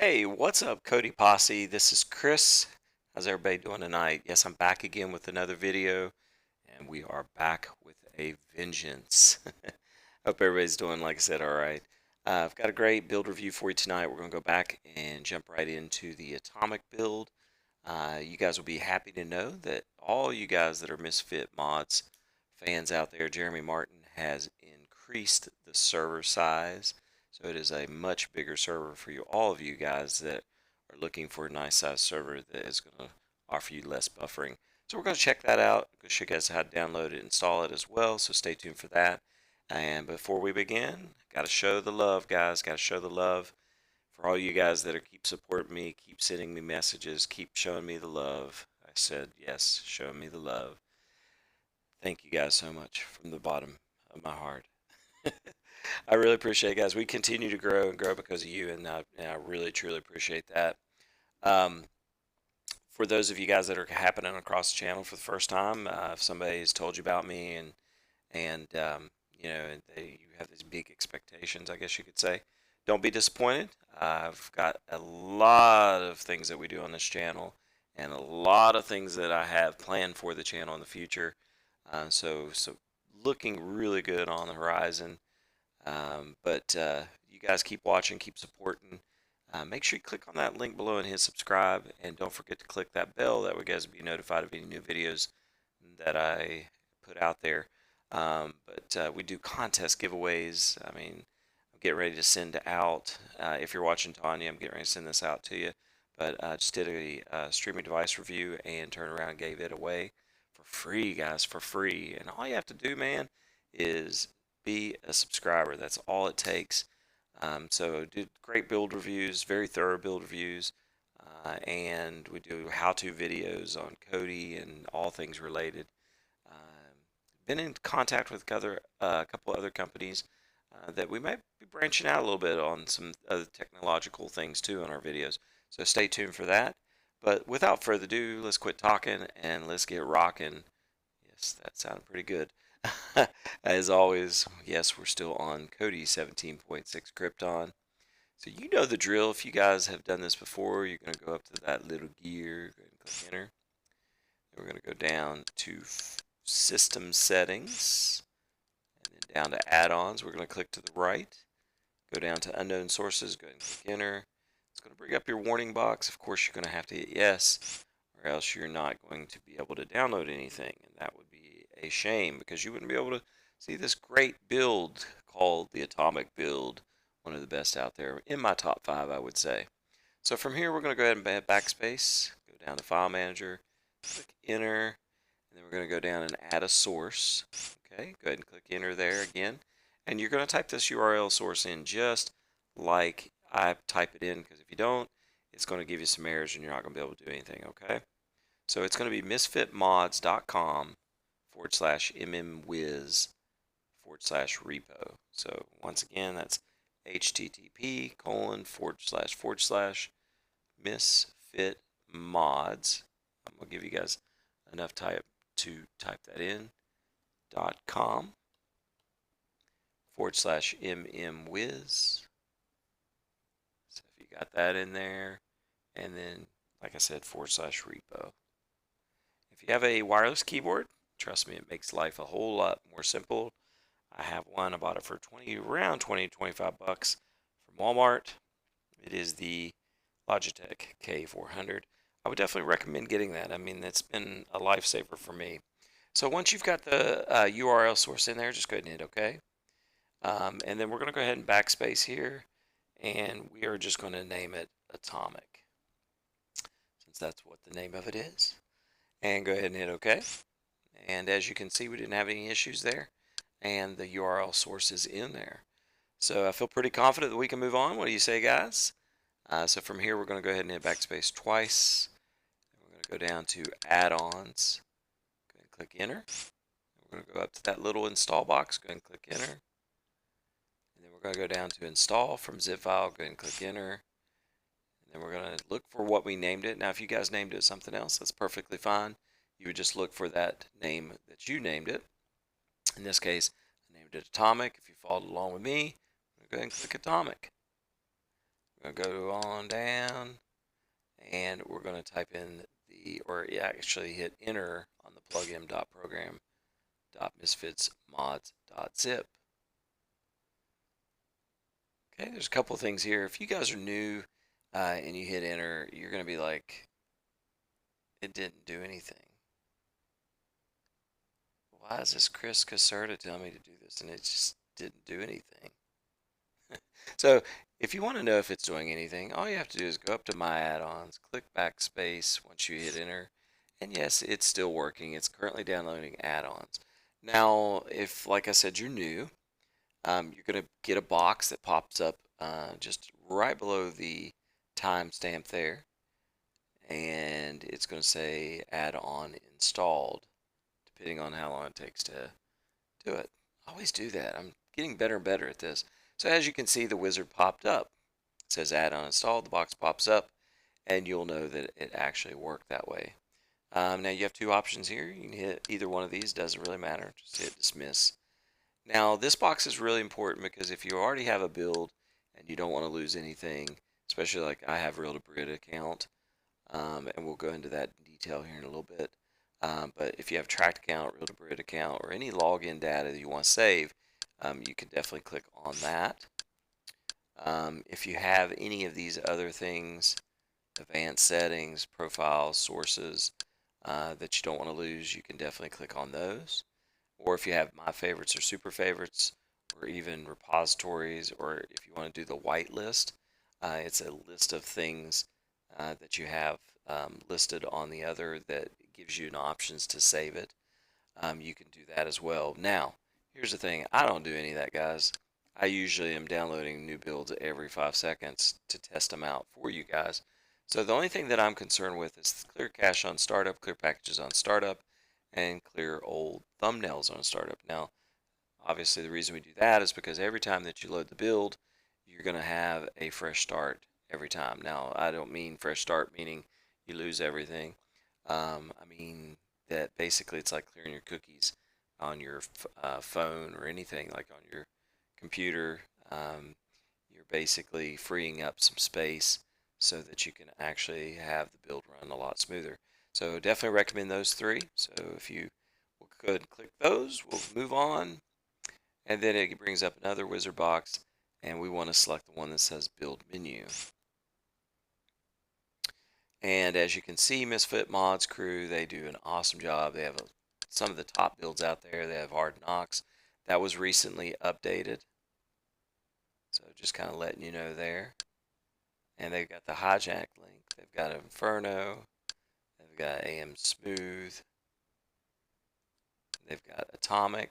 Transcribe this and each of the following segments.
Hey, what's up, Kodi Posse? This is Chris. How's everybody doing tonight? Yes, I'm back again with another video, and we are back with a vengeance. Hope everybody's doing, like I said, all right. I've got a great build review for you tonight. We're going to go back and jump right into the atomic build. You guys will be happy to know that all you guys that are Misfit Mods fans out there, Jeremy Martin has increased the server size. So it is a much bigger server for you, all of you guys that are looking for a nice size server that is going to offer you less buffering. So we're going to check that out. I'm going to show you guys how to download it and install it as well. So stay tuned for that. And before we begin, got to show the love, guys. Got to show the love for all you guys that are keep supporting me, keep sending me messages, keep showing me the love. I said yes, show me the love. Thank you guys so much from the bottom of my heart. I really appreciate it, guys. We continue to grow and grow because of you, and I really truly appreciate that. Um, for those of you guys that are happening across the channel for the first time, if somebody has told you about me and you know you have these big expectations, I guess you could say, don't be disappointed. I've got a lot of things that we do on this channel, and a lot of things that I have planned for the channel in the future. So looking really good on the horizon. But you guys keep watching, keep supporting. Make sure you click on that link below and hit subscribe, and don't forget to click that bell. That way, you guys will be notified of any new videos that I put out there. But we do contest giveaways. I mean, I'm getting ready to send out. If you're watching Tanya, I'm getting ready to send this out to you. But I just did a streaming device review and turned around and gave it away for free, guys, for free. And all you have to do, man, is be a subscriber. That's all it takes. So did great build reviews, very thorough build reviews, and we do how-to videos on Kodi and all things related. Been in contact with a couple other companies that we might be branching out a little bit on some other technological things too in our videos. So stay tuned for that. But without further ado, let's quit talking and let's get rocking. Yes, that sounded pretty good. As always, yes, we're still on Kodi 17.6 Krypton. So you know the drill. If you guys have done this before, you're going to go up to that little gear, go ahead and click enter. Then we're going to go down to system settings, and then down to add-ons. We're going to click to the right, go down to unknown sources, go ahead and click enter. It's going to bring up your warning box. Of course, you're going to have to hit yes, or else you're not going to be able to download anything, and that would be a shame because you wouldn't be able to see this great build called the Atomic Build, one of the best out there, in my top 5, I would say. So from here, we're going to go ahead and backspace, go down to File Manager, click Enter, and then we're going to go down and add a source. Okay, go ahead and click Enter there again, and you're going to type this URL source in just like I type it in, because if you don't, it's going to give you some errors and you're not going to be able to do anything, okay? So it's going to be misfitmods.com/mmwiz/repo. So once again, that's http://misfitmods. I'm going to give you guys enough time to type that in. .com/mmwiz. So if you got that in there, and then, like I said, /repo. If you have a wireless keyboard, trust me, it makes life a whole lot more simple. I have one. I bought it for around 20 to 25 bucks from Walmart. It is the Logitech K400. I would definitely recommend getting that. I mean, that's been a lifesaver for me. So once you've got the URL source in there, just go ahead and hit OK. And then we're going to go ahead and backspace here, and we are just going to name it Atomic, since that's what the name of it is. And go ahead and hit OK. And as you can see, we didn't have any issues there, and the URL source is in there. So I feel pretty confident that we can move on. What do you say, guys? So from here, we're going to go ahead and hit backspace twice. We're going to go down to add-ons. Go ahead and click enter. We're going to go up to that little install box. Go ahead and click enter. And then we're going to go down to install from zip file. Go ahead and click enter. And then we're going to look for what we named it. Now, if you guys named it something else, that's perfectly fine. You would just look for that name that you named it. In this case, I named it Atomic. If you followed along with me, I'm going to go ahead and click Atomic. We're going to go on down, and we're going to type in or actually hit enter on the plugin.program.misfitsmods.zip. Okay, there's a couple things here. If you guys are new and you hit enter, you're going to be like, it didn't do anything. Why is this Chris Caserta telling me to do this? And it just didn't do anything. So if you want to know if it's doing anything, all you have to do is go up to My Add-ons, click backspace once you hit enter, and yes, it's still working. It's currently downloading add-ons. Now, if, like I said, you're new, you're going to get a box that pops up just right below the timestamp there, and it's going to say add-on installed, depending on how long it takes to do it. I always do that. I'm getting better and better at this. So as you can see, the wizard popped up. It says add-on installed, the box pops up, and you'll know that it actually worked that way. Now you have two options here. You can hit either one of these, doesn't really matter. Just hit dismiss. Now this box is really important because if you already have a build and you don't want to lose anything, especially like I have Real to Brit account, and we'll go into that in detail here in a little bit. But if you have tracked account, Real to Brit account, or any login data that you want to save, you can definitely click on that. If you have any of these other things, advanced settings, profiles, sources that you don't want to lose, you can definitely click on those. Or if you have my favorites or super favorites, or even repositories, or if you want to do the whitelist, it's a list of things that you have listed on the other that gives you an options to save it. You can do that as well. Now, here's the thing. I don't do any of that, guys. I usually am downloading new builds every 5 seconds to test them out for you guys. So the only thing that I'm concerned with is clear cache on startup, clear packages on startup, and clear old thumbnails on startup. Now, obviously the reason we do that is because every time that you load the build, you're going to have a fresh start every time. Now, I don't mean fresh start meaning you lose everything. I mean that basically it's like clearing your cookies on your phone or anything like on your computer. You're basically freeing up some space so that you can actually have the build run a lot smoother. So definitely recommend those three. So if you will go ahead and click those, we'll move on. And then it brings up another wizard box, and we want to select the one that says build menu. And as you can see, Misfit Mods crew, they do an awesome job. They have some of the top builds out there. They have Hard Knocks. That was recently updated. So just kind of letting you know there. And they've got the Hijack link. They've got Inferno. They've got AM Smooth. They've got Atomic.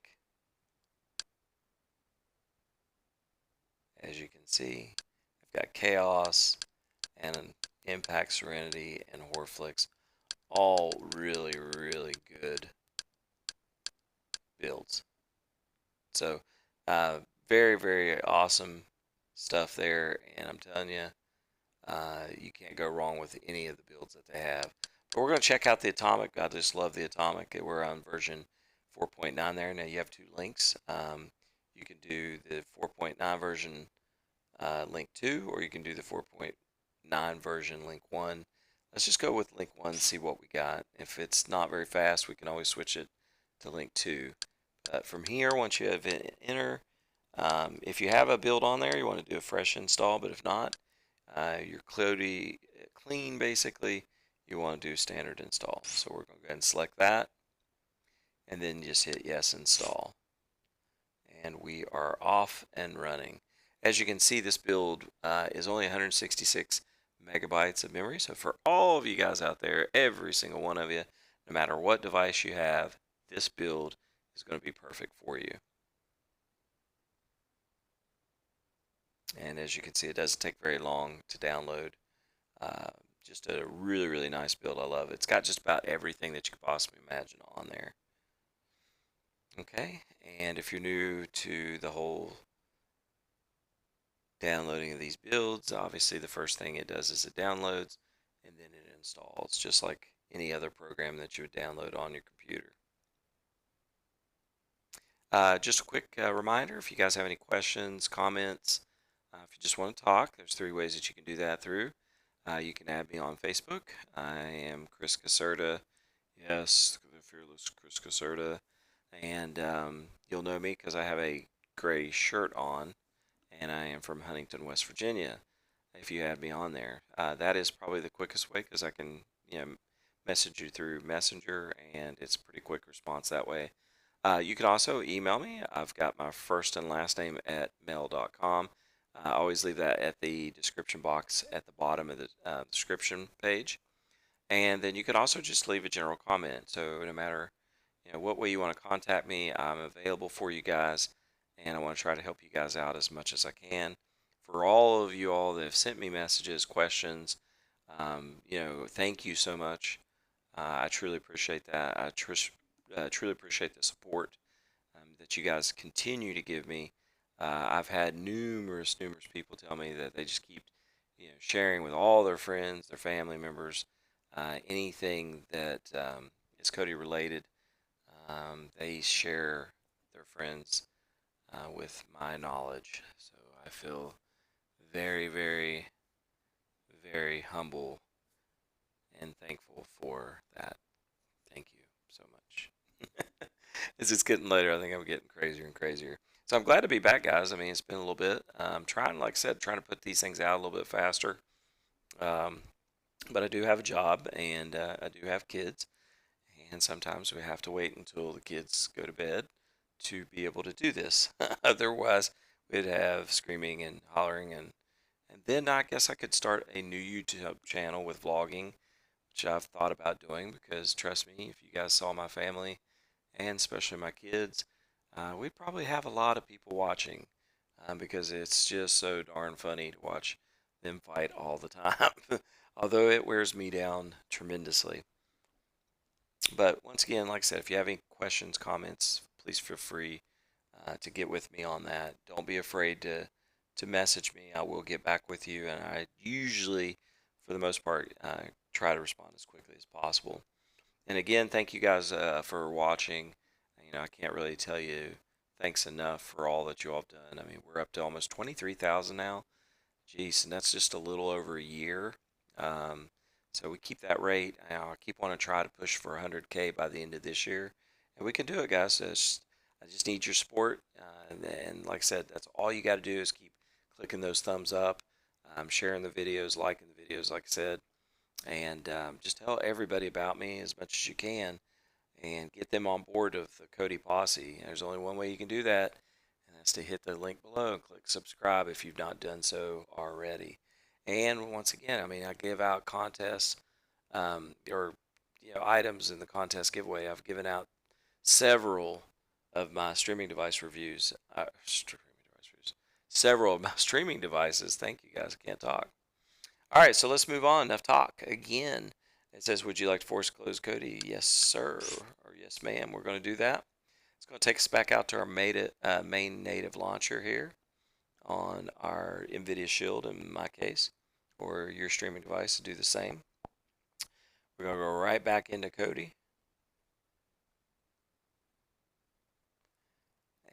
As you can see, they've got Chaos and Impact Serenity and Horflix. All really, really good builds. So, very, very awesome stuff there. And I'm telling you, you can't go wrong with any of the builds that they have. But we're going to check out the Atomic. I just love the Atomic. We're on version 4.9 there. Now you have two links. You can do the 4.9 version link 2, or you can do the 4.9 version link 1. Let's just go with link 1 and see what we got. If it's not very fast, we can always switch it to link 2. But from here, once you have enter, if you have a build on there, you want to do a fresh install, but if not, you're clean basically, you want to do standard install. So we're going to go ahead and select that, and then just hit yes install. And we are off and running. As you can see, this build is only 166 megabytes of memory. So for all of you guys out there, every single one of you, no matter what device you have, this build is going to be perfect for you. And as you can see, it doesn't take very long to download. Just a really, really nice build. I love it. It's got just about everything that you could possibly imagine on there. Okay, and if you're new to the whole downloading of these builds, obviously the first thing it does is it downloads and then it installs, just like any other program that you would download on your computer. Just a quick reminder, if you guys have any questions, comments, If you just want to talk, there's 3 ways that you can do that through. You can add me on Facebook. I am Chris Caserta. Yes, the fearless Chris Caserta. And you'll know me because I have a gray shirt on, and I am from Huntington, West Virginia. If you add me on there, that is probably the quickest way because I can, message you through Messenger, and it's a pretty quick response that way. You can also email me. I've got my first and last name at mail.com. I always leave that at the description box at the bottom of the description page. And then you can also just leave a general comment. So no matter what way you want to contact me, I'm available for you guys, and I want to try to help you guys out as much as I can. For all of you all that have sent me messages, questions, thank you so much. I truly appreciate that. I truly appreciate the support that you guys continue to give me. I've had numerous people tell me that they just keep, sharing with all their friends, their family members, anything that is Kodi related. They share their friends with my knowledge. So I feel very, very, very humble and thankful for that. Thank you so much. As it's getting later, I think I'm getting crazier and crazier. So I'm glad to be back, guys. I mean, it's been a little bit. I'm trying, like I said, trying to put these things out a little bit faster. Um, but I do have a job, and I do have kids, and sometimes we have to wait until the kids go to bed to be able to do this. Otherwise, we'd have screaming and hollering, and then I guess I could start a new YouTube channel with vlogging, which I've thought about doing because trust me, if you guys saw my family and especially my kids, we'd probably have a lot of people watching because it's just so darn funny to watch them fight all the time. Although it wears me down tremendously. But once again, like I said, if you have any questions, comments, please feel free to get with me on that. Don't be afraid to message me. I will get back with you, and I usually, for the most part, try to respond as quickly as possible. And again, thank you guys for watching. I can't really tell you thanks enough for all that you all have done. I mean, we're up to almost 23,000 now. Jeez, and that's just a little over a year. Um, so we keep that rate. I keep wanting to try to push for 100K by the end of this year, and we can do it, guys. I just need your support, and like I said, that's all you got to do is keep clicking those thumbs up, sharing the videos, liking the videos, like I said, and just tell everybody about me as much as you can, and get them on board of the Kodi Posse. There's only one way you can do that, and that's to hit the link below and click subscribe if you've not done so already. And once again, I mean, I give out contests or items in the contest giveaway. I've given out several of my streaming device reviews. Several of my streaming devices. Thank you guys. I can't talk. All right, so let's move on. Enough talk. Again, it says, would you like to force close Kodi? Yes, sir. Or yes, ma'am. We're going to do that. It's going to take us back out to our main native launcher here on our NVIDIA Shield in my case, or your streaming device to do the same. We're going to go right back into Kodi.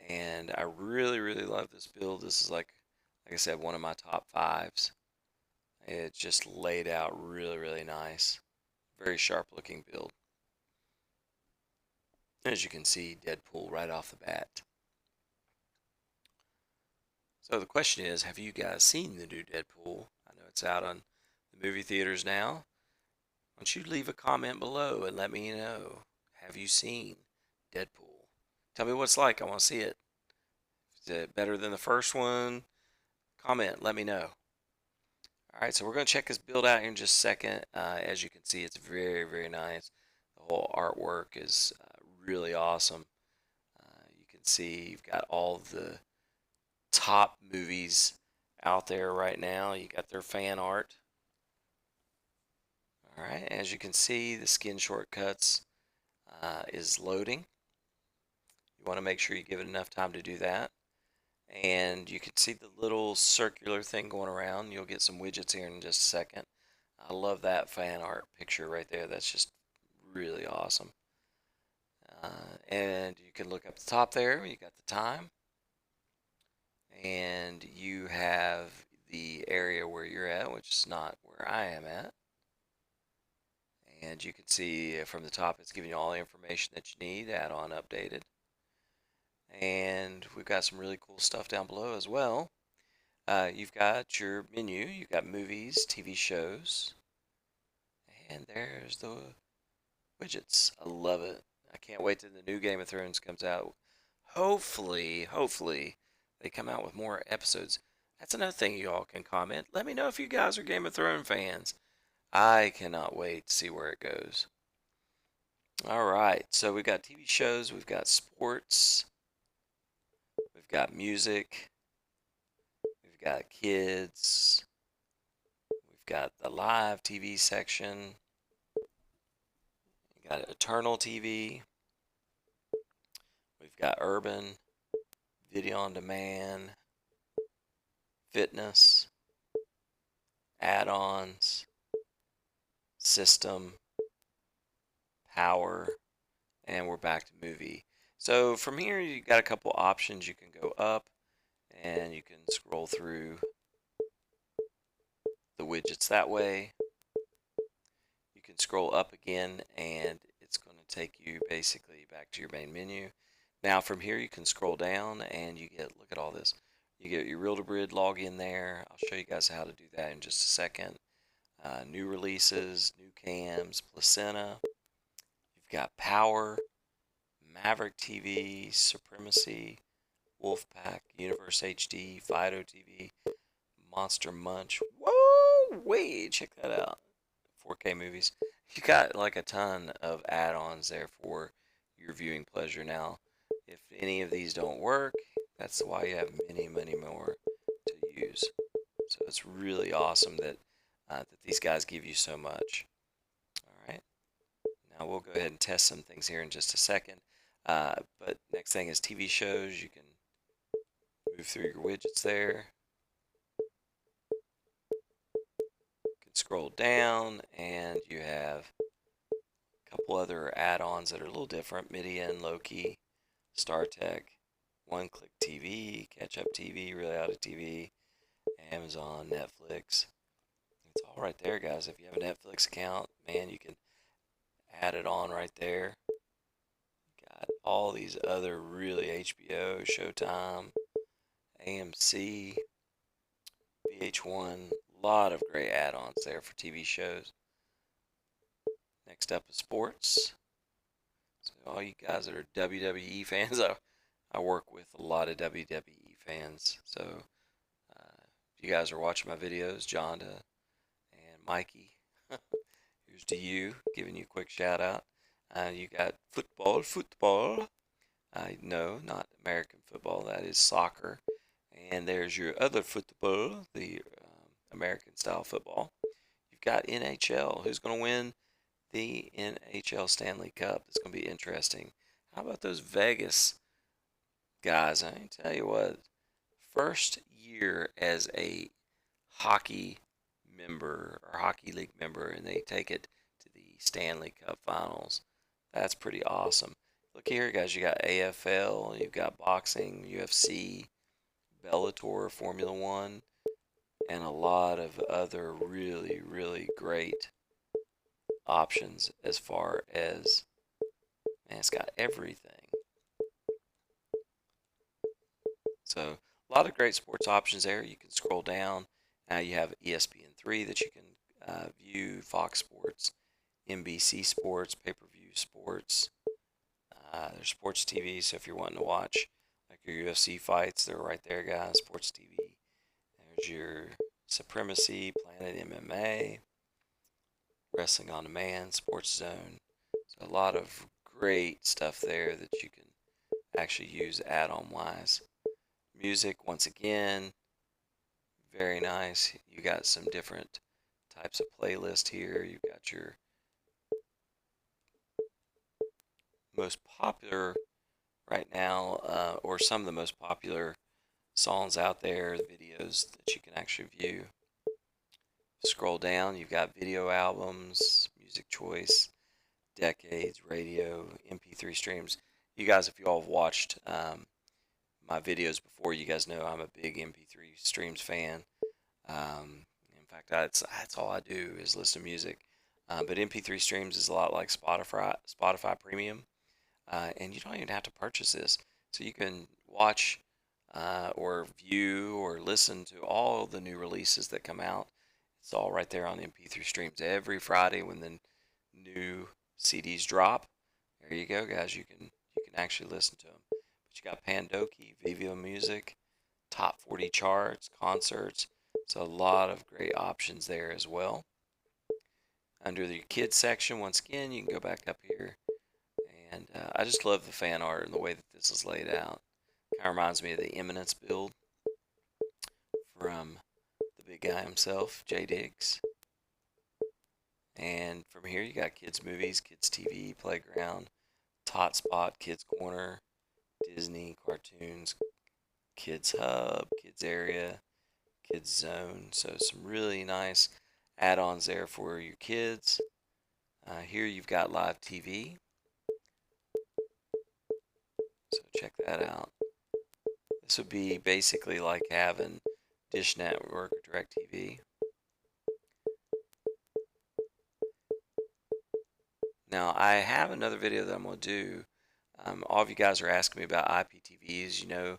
And I really, really love this build. This is like I said, one of my top fives. It's just laid out really, really nice. Very sharp looking build. As you can see, Deadpool right off the bat. So the question is, have you guys seen the new Deadpool? I know it's out on the movie theaters now. Why don't you leave a comment below and let me know, have you seen Deadpool? Tell me what it's like. I want to see it. Is it better than the first one? Comment, let me know. Alright, so we're going to check this build out here in just a second. As you can see, it's very, very nice. The whole artwork is really awesome. You can see you've got all the top movies out there right now. You got their fan art. Alright, as you can see, the skin shortcuts is loading. You want to make sure you give it enough time to do that. And you can see the little circular thing going around. You'll get some widgets here in just a second. I love that fan art picture right there. That's just really awesome. And you can look up the top there. You got the time. and you have the area where you're at, which is not where I am at. And you can see from the top it's giving you all the information that you need, add-on updated. And we've got some really cool stuff down below as well. You've got your menu, you've got movies, TV shows, and there's the widgets. I love it. I can't wait till the new Game of Thrones comes out. Hopefully, they come out with more episodes. That's another thing you all can comment. Let me know if you guys are Game of Thrones fans. I cannot wait to see where it goes. All right, so we've got TV shows, we've got sports, we've got music, we've got kids, we've got the live TV section, we've got Eternal TV, we've got urban, video on demand, fitness, add-ons, system, power, and we're back to movie. So from here you got a couple options. You can go up and you can scroll through the widgets that way. You can scroll up again and it's going to take you basically back to your main menu. Now from here you can scroll down and you get, look at all this. You get your Realtor login there. I'll show you guys how to do that in just a second. New releases, new cams, Placenta. You've got Power, Maverick TV, Supremacy, Wolfpack, Universe HD, Fido TV, Monster Munch. Whoa, wait, check that out. 4K movies. You got like a ton of add-ons there for your viewing pleasure. Now, if any of these don't work, that's why you have many more to use. So it's really awesome that these guys give you so much. All right. Now we'll go ahead and test some things here in just a second. But next thing is TV shows. You can move through your widgets there. You can scroll down and you have a couple other add-ons that are a little different. Midian, Loki, StarTech, One Click TV, Catch Up TV, Reality TV, Amazon, Netflix. It's all right there, guys. If you have a Netflix account, man, you can add it on right there. Got all these other really HBO, Showtime, AMC, VH1, a lot of great add-ons there for TV shows. Next up is sports. So all you guys that are WWE fans, I work with a lot of WWE fans. So if you guys are watching my videos, Jonda and Mikey, here's to you, giving you a quick shout out. You got football. No, not American football. That is soccer. And there's your other football, the American style football. You've got NHL. Who's going to win the NHL Stanley Cup? It's going to be interesting. How about those Vegas guys? I can tell you what, first year as a hockey member or hockey league member, and they take it to the Stanley Cup Finals. That's pretty awesome. Look here, guys. You got AFL, you've got boxing, UFC, Bellator, Formula One, and a lot of other really great options as far as, man, it's got everything. So a lot of great sports options there. You can scroll down. Now you have ESPN3 that you can view, Fox Sports, NBC Sports, pay-per-view sports. There's sports TV, so if you're wanting to watch like your UFC fights, they're right there, guys. Sports TV. There's your Supremacy, Planet MMA, Wrestling on Demand, Sports Zone. So a lot of great stuff there that you can actually use add-on wise. Music, once again, very nice. You got some different types of playlist here. You've got your most popular right now, or some of the most popular songs out there, videos that you can actually view. Scroll down, you've got video albums, music choice, decades, radio, MP3 streams. You guys, if you all have watched my videos before, you guys know I'm a big MP3 streams fan. In fact, that's all I do is listen to music. But MP3 streams is a lot like Spotify Premium, and you don't even have to purchase this. So you can watch or view or listen to all the new releases that come out. It's all right there on MP3 streams every Friday when the new CDs drop. There you go, guys. You can actually listen to them. But you got Pandoki, Vivo Music, Top 40 charts, concerts. So a lot of great options there as well. Under the kids section, once again, you can go back up here. And I just love the fan art and the way that this is laid out. Kind of reminds me of the Eminence build from the big guy himself, Jay Diggs. And from here, you got kids movies, kids TV, playground, Tot Spot, kids corner, Disney cartoons, kids hub, kids area, kids zone. So some really nice add-ons there for your kids. Here you've got live TV. So check that out. This would be basically like having Dish Network or DirecTV. Now I have another video that I'm going to do. All of you guys are asking me about IPTVs. You know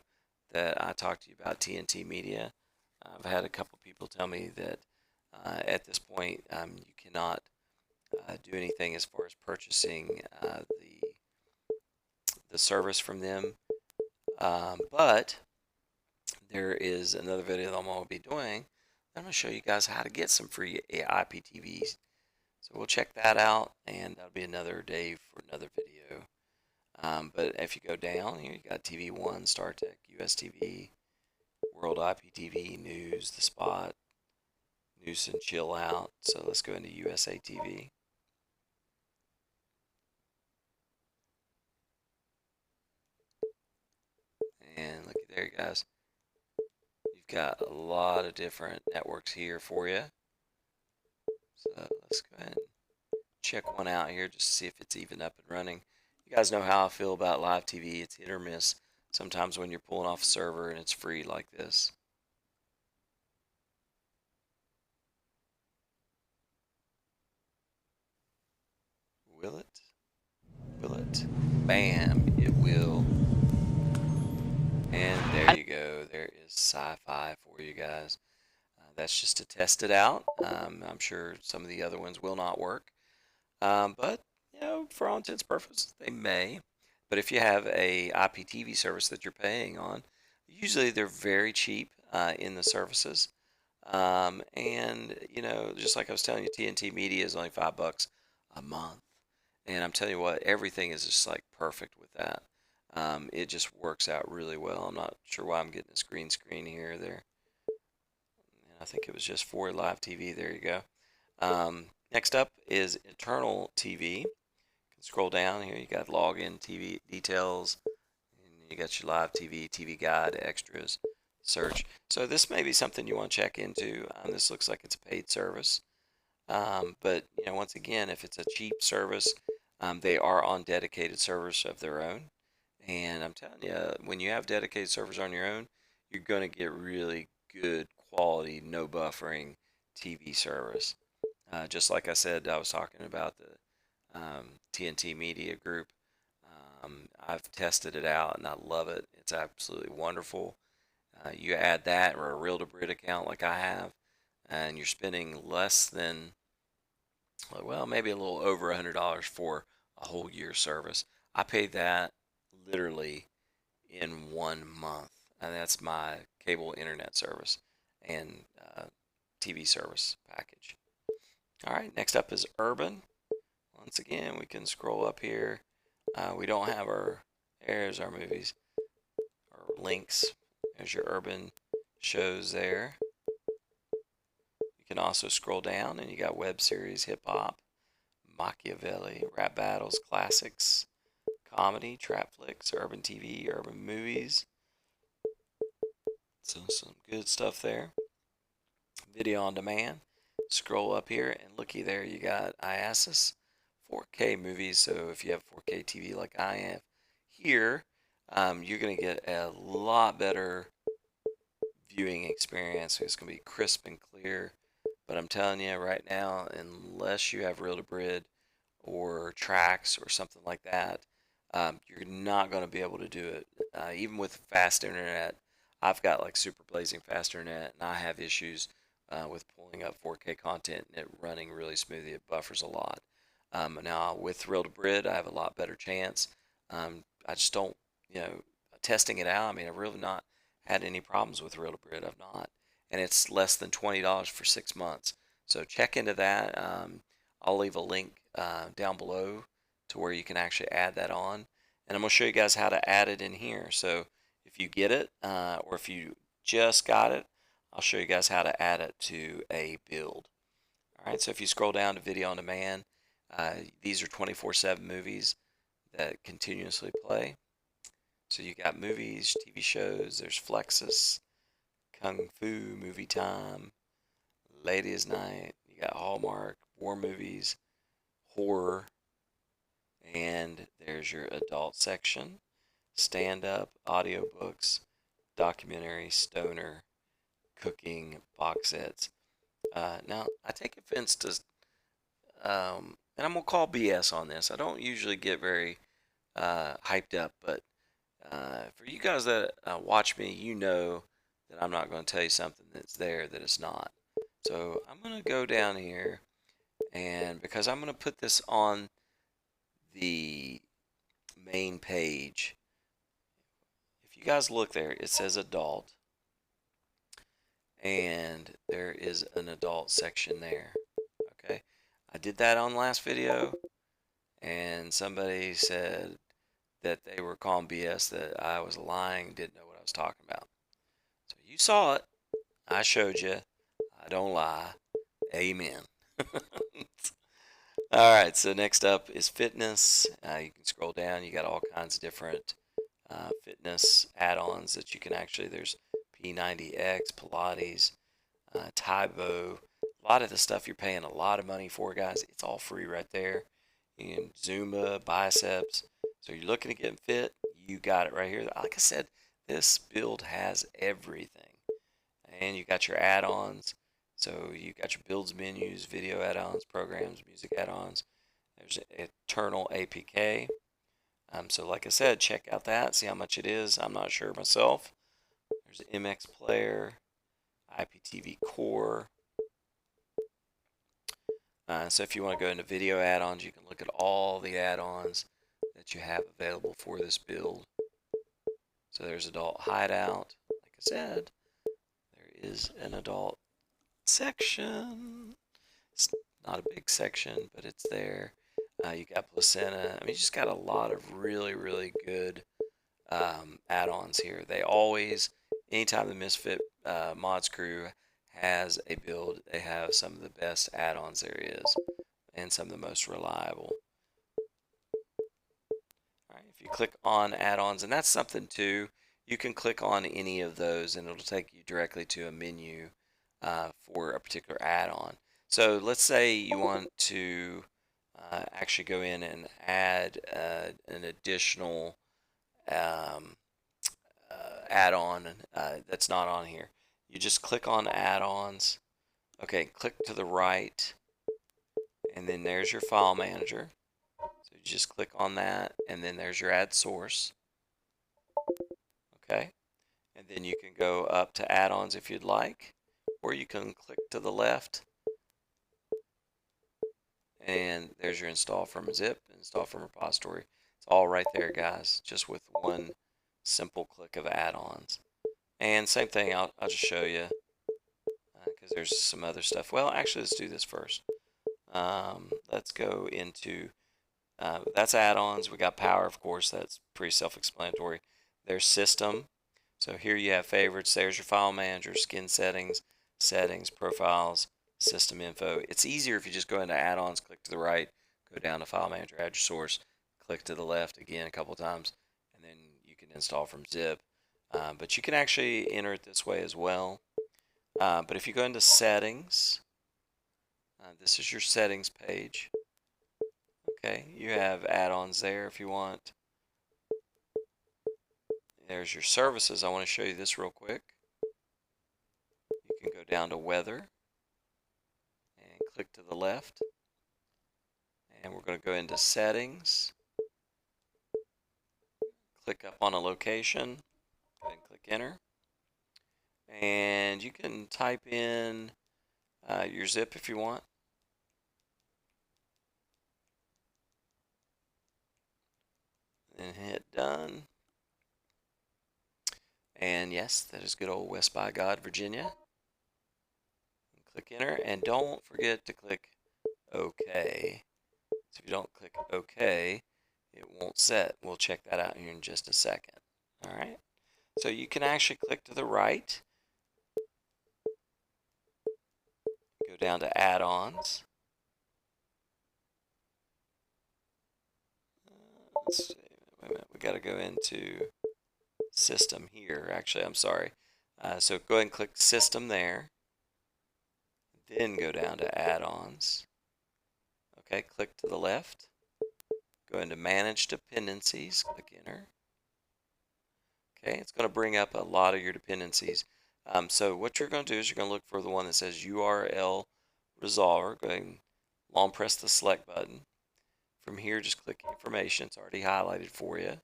that I talked to you about TNT Media. I've had a couple people tell me that at this point you cannot do anything as far as purchasing the service from them. But there is another video that I'm going to be doing. I'm going to show you guys how to get some free IPTVs. So we'll check that out, and that'll be another day for another video. But if you go down here, you got TV One, StarTech, US TV, World IPTV, News, The Spot, News and Chill Out. So let's go into USA TV. And look at there, guys. You've got a lot of different networks here for you. So let's go ahead and check one out here just to see if it's even up and running. You guys know how I feel about live TV. It's hit or miss sometimes when you're pulling off a server and it's free like this. Will it? Will it? Bam, it will. And there you go. There is sci-fi for you guys. That's just to test it out. I'm sure some of the other ones will not work. But, you know, for all intents and purposes, they may. But if you have a IPTV service that you're paying on, usually they're very cheap in the services. And, you know, just like I was telling you, TNT Media is only $5 a month. And I'm telling you what, everything is just like perfect with that. It just works out really well. I'm not sure why I'm getting this green screen here or there. And I think it was just for live TV. There you go. Next up is Eternal TV. You can scroll down here. You got login, TV details, and you got your live TV, TV guide, extras, search. So this may be something you want to check into. This looks like it's a paid service. But you know, once again, if it's a cheap service, they are on dedicated servers of their own. And I'm telling you, when you have dedicated servers on your own, you're going to get really good quality, no buffering TV service. Just like I said, I was talking about the TNT Media Group. I've tested it out and I love it. It's absolutely wonderful. You add that or a Real to Brit account like I have, and you're spending less than, well, maybe a little over $100 for a whole year service. I paid that literally in 1 month, and that's my cable internet service and TV service package. All right, next up is Urban. Once again, we can scroll up here. We don't have there's our movies, our links. There's your Urban shows there. You can also scroll down and you got web series, hip hop, Machiavelli, rap battles, classics, comedy, trap flicks, urban TV, urban movies. So some good stuff there. Video on demand. Scroll up here and looky there, you got IASIS 4K movies. So if you have 4K TV like I have here, you're going to get a lot better viewing experience. It's going to be crisp and clear. But I'm telling you right now, unless you have Reel-to-Brid or Tracks or something like that, you're not going to be able to do it. Even with fast internet, I've got like super blazing fast internet, and I have issues with pulling up 4K content and it running really smoothly. It buffers a lot. Now with Reel-to-Brid, I have a lot better chance. I just don't, you know, testing it out. I mean, I've really not had any problems with Reel-to-Brid. I've not, and it's less than $20 for 6 months. So check into that. I'll leave a link down below to where you can actually add that on, and I'm going to show you guys how to add it in here. So if you get it, or if you just got it, I'll show you guys how to add it to a build. All right, so if you scroll down to video on demand, these are 24/7 movies that continuously play. So you got movies, TV shows, there's Flexus, Kung Fu, Movie Time, Ladies Night, you got Hallmark, war movies, horror, and there's your adult section, stand-up, audiobooks, documentary, stoner, cooking, box sets. Now, I take offense to, and I'm going to call BS on this. I don't usually get very hyped up, but for you guys that watch me, you know that I'm not going to tell you something that's there that it's not. So I'm going to go down here, and because I'm going to put this on the main page, if you guys look there, it says adult, and there is an adult section there. Okay, I did that on the last video, and somebody said that they were calling BS, that I was lying, didn't know what I was talking about. So you saw it. I showed you. I don't lie. Amen. All right, so next up is fitness. You can scroll down. You got all kinds of different fitness add-ons that you can actually, there's P90X, Pilates, Taibo. A lot of the stuff you're paying a lot of money for, guys, it's all free right there. You can Zumba, biceps. So you're looking to get fit, you got it right here. Like I said, this build has everything. And you got your add-ons. So you got your builds menus, video add-ons, programs, music add-ons. There's Eternal APK. So like I said, check out that, see how much it is. I'm not sure myself. There's MX Player, IPTV Core. So if you want to go into video add-ons, you can look at all the add-ons that you have available for this build. So there's Adult Hideout. Like I said, there is an adult section. It's not a big section, but it's there. You got Placenta. I mean, you just got a lot of really, really good add-ons here. They always, anytime the Misfit Mods crew has a build, they have some of the best add-ons there is, and some of the most reliable. All right, if you click on add-ons, and that's something too, you can click on any of those and it'll take you directly to a menu for a particular add-on. So let's say you want to actually go in and add an additional add-on that's not on here. You just click on add-ons. Okay, click to the right, and then there's your file manager. So you just click on that, and then there's your add source. Okay, and then you can go up to add-ons if you'd like, or you can click to the left, and there's your install from zip, install from repository. It's all right there, guys, just with one simple click of add-ons. And same thing, I'll just show you, because there's some other stuff. Well, actually, let's do this first. Let's go into, that's add-ons. We got power, of course, that's pretty self-explanatory. There's system. So here you have favorites. There's your file manager, skin settings, settings, profiles, system info. It's easier if you just go into add-ons, click to the right, go down to file manager, add your source, click to the left again a couple times, and then you can install from zip. But you can actually enter it this way as well. But if you go into settings, this is your settings page. Okay, you have add-ons there if you want. There's your services. I want to show you this real quick. You can go down to weather and click to the left. And we're going to go into settings. Click up on a location. Go ahead and click enter. And you can type in your zip if you want. And hit done. And yes, that is good old West by God, Virginia. Click enter, and don't forget to click OK. So if you don't click OK, it won't set. We'll check that out here in just a second. All right. So you can actually click to the right, go down to add-ons. Let's see. Wait a minute. We got to go into system here. Actually, I'm sorry. So go ahead and click system there. Then go down to add-ons. Okay, click to the left. Go into manage dependencies. Click enter. Okay, it's going to bring up a lot of your dependencies. So what you're going to do is you're going to look for the one that says URL resolver. Go ahead and long press the select button. From here, just click information. It's already highlighted for you.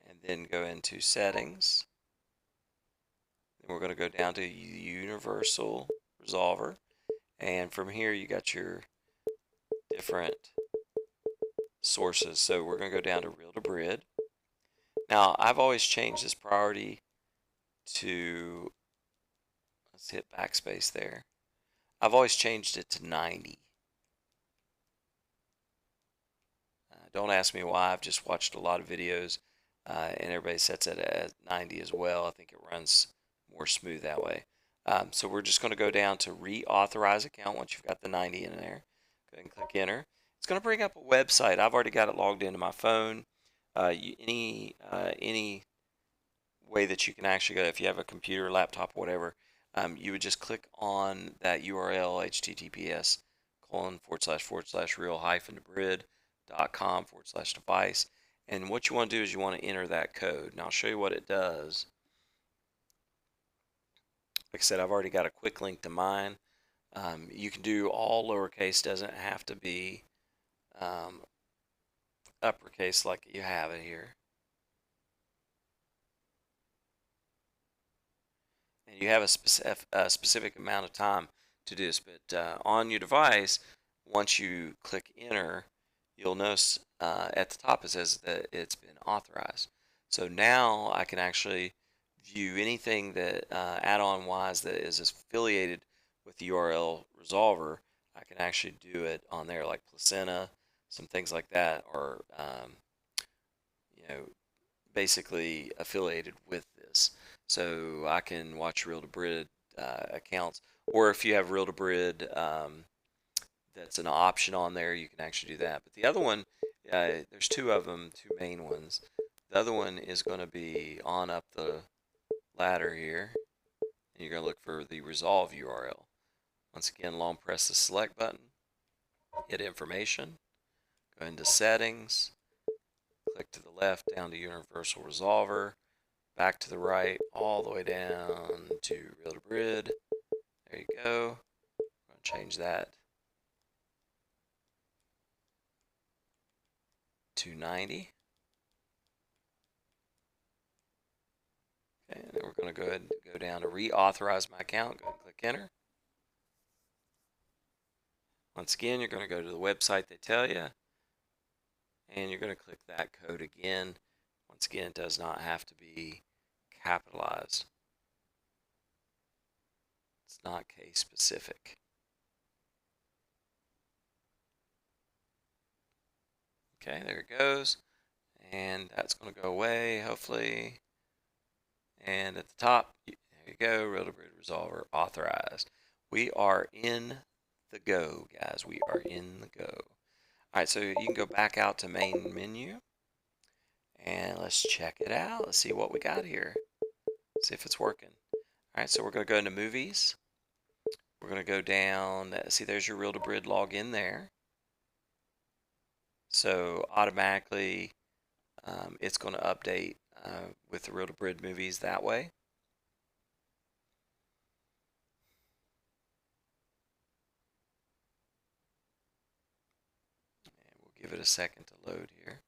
And then go into settings. Then we're going to go down to universal resolver. And from here, you got your different sources. So we're going to go down to reel to brid. Now, I've always changed this priority to, let's hit backspace there. I've always changed it to 90. Don't ask me why. I've just watched a lot of videos and everybody sets it at 90 as well. I think it runs more smooth that way. So we're just going to go down to reauthorize account once you've got the 90 in there. Go ahead and click enter. It's going to bring up a website. I've already got it logged into my phone. Any way that you can actually go, if you have a computer, laptop, whatever, you would just click on that URL, https://real-debrid.com/device. And what you want to do is you want to enter that code. And I'll show you what it does. Like I said, I've already got a quick link to mine. You can do all lowercase, doesn't have to be uppercase like you have it here. And you have a specific amount of time to do this, but on your device, once you click enter, you'll notice at the top it says that it's been authorized. So now I can actually view anything that add-on wise that is affiliated with the URL resolver. I can actually do it on there, like Placenta, some things like that, or you know, basically affiliated with this. So I can watch reel to brid accounts, or if you have reel to brid that's an option on there, you can actually do that. But the other one, there's two of them, two main ones. The other one is going to be on up the ladder here. And you're going to look for the resolve URL. Once again, long press the select button, hit information, go into settings, click to the left down to universal resolver, back to the right, all the way down to reel to brid. There you go. I'm going to change that to 90. Okay, and then we're going to go ahead and go down to reauthorize my account. Go ahead and click enter. Once again, you're going to go to the website they tell you, and you're going to click that code again. Once again, it does not have to be capitalized. It's not case specific. Okay, there it goes. And that's going to go away, hopefully. And at the top, there you go, reel to brid resolver authorized. We are in the go, guys. We are in the go. All right, so you can go back out to main menu. And let's check it out. Let's see what we got here. See if it's working. All right, so we're going to go into movies. We're going to go down. See, there's your reel to brid login there. So automatically, it's going to update with the Reel to Brid movies that way. And we'll give it a second to load here.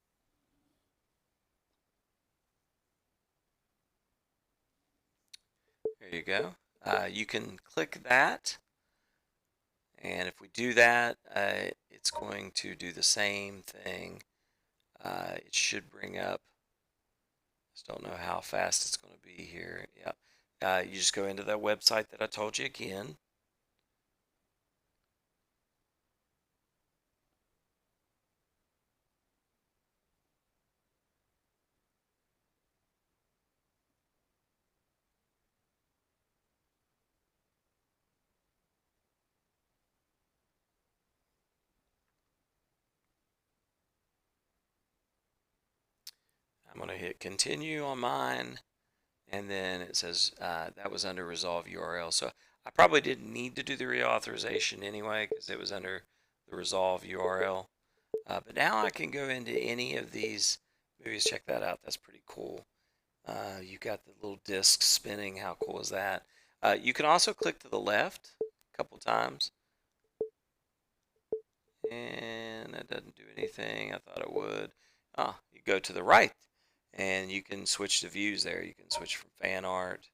There you go. You can click that, and if we do that, it's going to do the same thing. It should bring up, just don't know how fast it's going to be here. Yeah, you just go into that website that I told you again. I'm going to hit continue on mine, and then it says that was under resolve URL. So I probably didn't need to do the reauthorization anyway because it was under the resolve URL. But now I can go into any of these movies. Check that out. That's pretty cool. You got the little disc spinning. How cool is that? You can also click to the left a couple times. And that doesn't do anything. I thought it would. You go to the right and you can switch to views there. You can switch from fan art.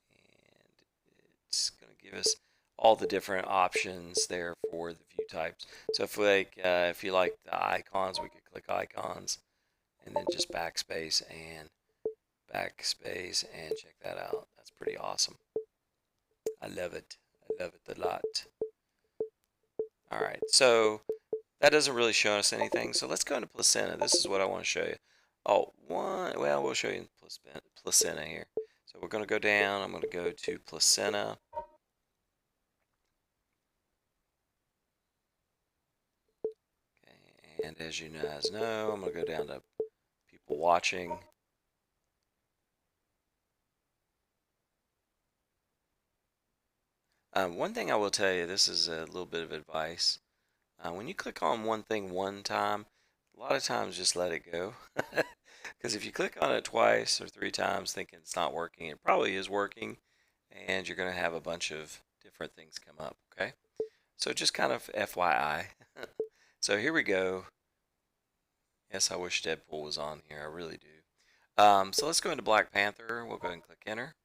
And it's going to give us all the different options there for the view types. So if you like the icons, we could click icons and then just backspace and check that out. That's pretty awesome. I love it. I love it a lot. All right, so that doesn't really show us anything. So let's go into Placenta. This is what I want to show you. Well, we'll show you Placenta here. So we're going to go down. I'm going to go to Placenta. Okay, and as you guys know, I'm going to go down to people watching. One thing I will tell you, this is a little bit of advice. When you click on one thing one time, a lot of times just let it go. Because if you click on it twice or three times thinking it's not working, it probably is working, and you're going to have a bunch of different things come up, okay? So just kind of FYI. So here we go. Yes, I wish Deadpool was on here. I really do. So let's go into Black Panther. We'll go ahead and click enter.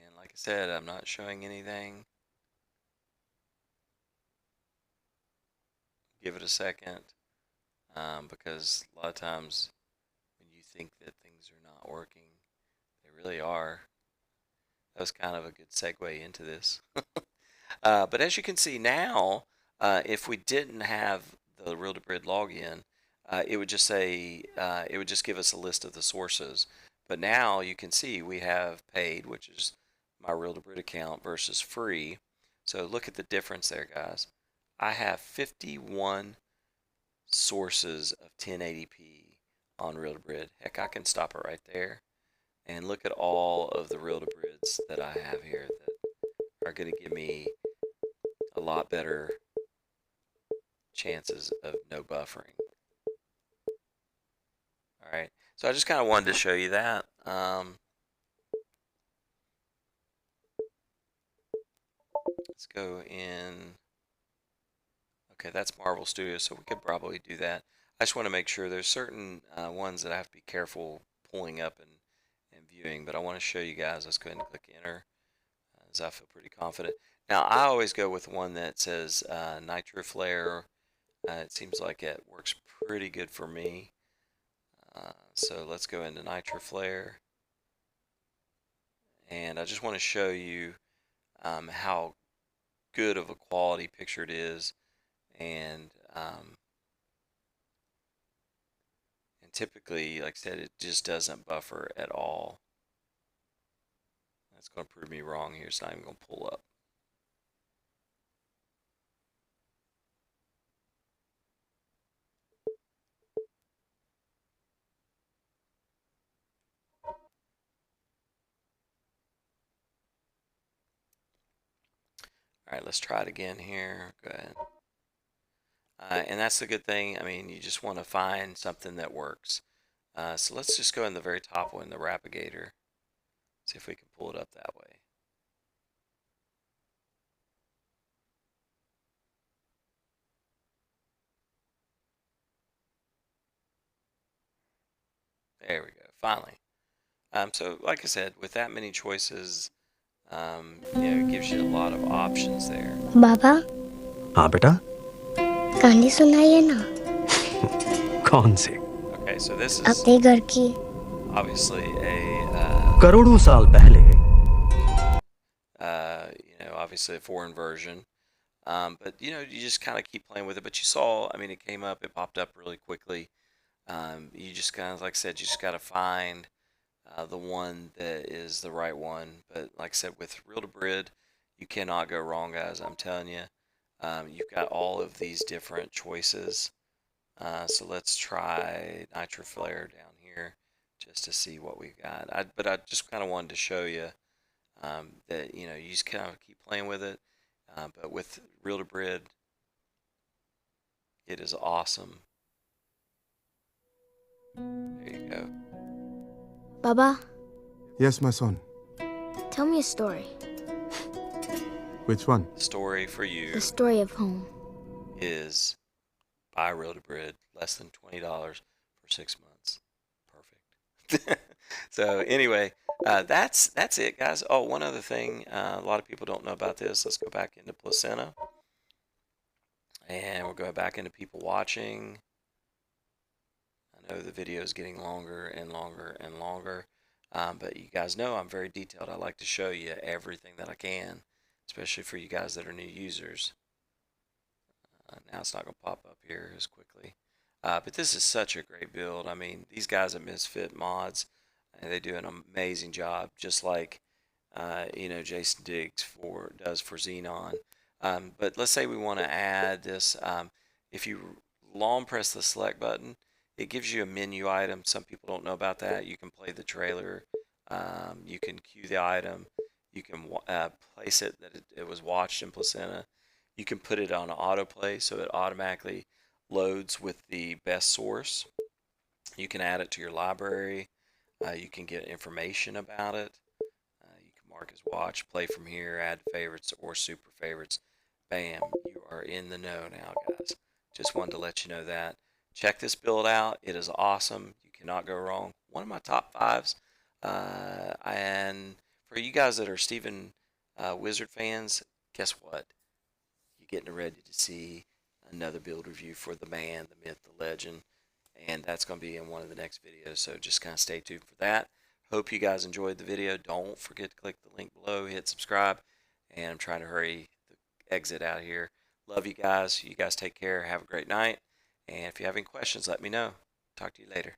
And like I said, I'm not showing anything. Give it a second, because a lot of times when you think that things are not working, they really are. That was kind of a good segue into this. But as you can see now, if we didn't have the Reel to Brid login, it would just say, it would just give us a list of the sources. But now you can see we have paid, which is my Reel to Brid account, versus free. So look at the difference there, guys. I have 51 sources of 1080p on Reel to Brid. Heck, I can stop it right there. And look at all of the Reel to Brids that I have here that are going to give me a lot better chances of no buffering. All right, so I just kind of wanted to show you that. Let's go in. Okay, that's Marvel Studios, so we could probably do that. I just want to make sure there's certain ones that I have to be careful pulling up and viewing, but I want to show you guys. Let's go ahead and click enter, as I feel pretty confident. Now, I always go with one that says Nitro Flair. It seems like it works pretty good for me. So let's go into Nitro Flair. And I just want to show you how good of a quality picture it is. And typically, like I said, it just doesn't buffer at all. That's going to prove me wrong here. It's not even going to pull up. right, let's try it again here. Go ahead. And that's the good thing. I mean, you just want to find something that works. So let's just go in the very top one, the Rapigator. See if we can pull it up that way. There we go, finally. So like I said, with that many choices, it gives you a lot of options there. बाबा हाँ बेटा कहानी सुनाइए ना कौन सी Okay, so this is अपने घर की obviously करोड़ों साल पहले obviously a foreign version. But you just kind of keep playing with it. But you saw, I mean, it came up, it popped up really quickly. You just kind of, like I said, you just got to find the one that is the right one. But like I said, with Reel to Brid, you cannot go wrong, guys. I'm telling you. You've got all of these different choices. So let's try Nitro Flair down here just to see what we've got. But I just kind of wanted to show you that you just kind of keep playing with it. But with Reel to Brid, it is awesome. There you go. Baba, Yes, my son. tell me a story. Which one? The story for you The story of home. is buy Reel to Brid, less than $20 for 6 months. Perfect. So anyway, that's it, guys. Oh, one other thing, a lot of people don't know about this. Let's go back into Placenta, and we'll go back into people watching. I know the video is getting longer and longer and longer, but you guys know I'm very detailed. I like to show you everything that I can, especially for you guys that are new users. Now it's not going to pop up here as quickly. But this is such a great build. I mean, these guys at Misfit Mods, they do an amazing job, just like Jason Diggs does for Xenon. But let's say we want to add this. If you long press the select button, it gives you a menu item. Some people don't know about that. You can play the trailer. You can queue the item. You can place it that it was watched in Placenta. You can put it on autoplay so it automatically loads with the best source. You can add it to your library. You can get information about it. You can mark as watch, play from here, add favorites or super favorites. Bam, you are in the know now, guys. Just wanted to let you know that. Check this build out. It is awesome. You cannot go wrong. One of my top fives. And for you guys that are Steven Wizard fans, guess what? You're getting ready to see another build review for the man, the myth, the legend. And that's going to be in one of the next videos. So just kind of stay tuned for that. Hope you guys enjoyed the video. Don't forget to click the link below, hit subscribe. And I'm trying to hurry the exit out here. Love you guys. You guys take care. Have a great night. And if you have any questions, let me know. Talk to you later.